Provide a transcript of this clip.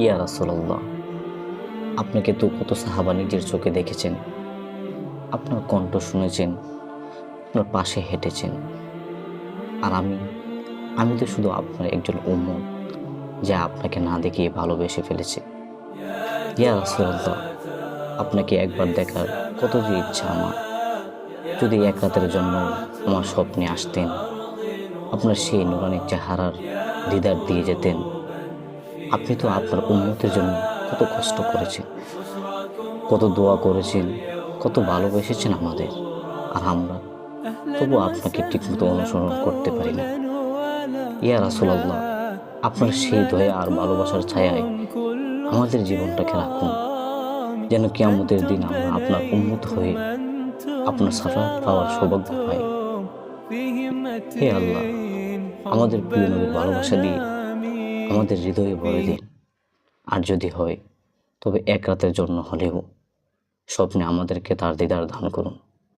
ইয়া রাসূলুল্লাহ, আপনাকে তো কত সাহাবা নিজের চোখে দেখেছেন, আপনার কণ্ঠ শুনেছেন, আপনার পাশে হেঁটেছেন। আর আমি তো শুধু আপনার একজন উম্মত, যা আপনাকে না দেখিয়ে ভালোবেসে ফেলেছে। ইয়া রাসূলুল্লাহ, আপনাকে একবার দেখার কত যে ইচ্ছা আমার। যদি এক রাতের জন্য আমার স্বপ্নে আসতেন, আপনার সেই নুরানি চেহারার দিদার দিয়ে যেতেন। আপনি তো আপনার উম্মতের জন্য কত কষ্ট করেছেন, কত দোয়া করেছেন, কত ভালোবেসেছেন আমাদের। আর আমরা তবু আপনাকে ঠিকমতো অনুসরণ করতে পারি না। ইয়া রাসূলুল্লাহ, আপনার সেই দয়া আর ভালোবাসার ছায়ায় আমাদের জীবনটাকে রাখুন, যেন কিয়ামতের দিন আমরা আপনার উম্মত হয়ে আপনার শাফাআত পাওয়ার সৌভাগ্য পাই। হে আল্লাহ, আমাদের প্রিয় নবীর ভালোবাসা দিয়ে আমাদের হৃদয়ে ভরে দিন। আর যদি হয়, তবে এক রাতের জন্য হলেও স্বপ্নে আমাদেরকে তার দিদার দান করুন।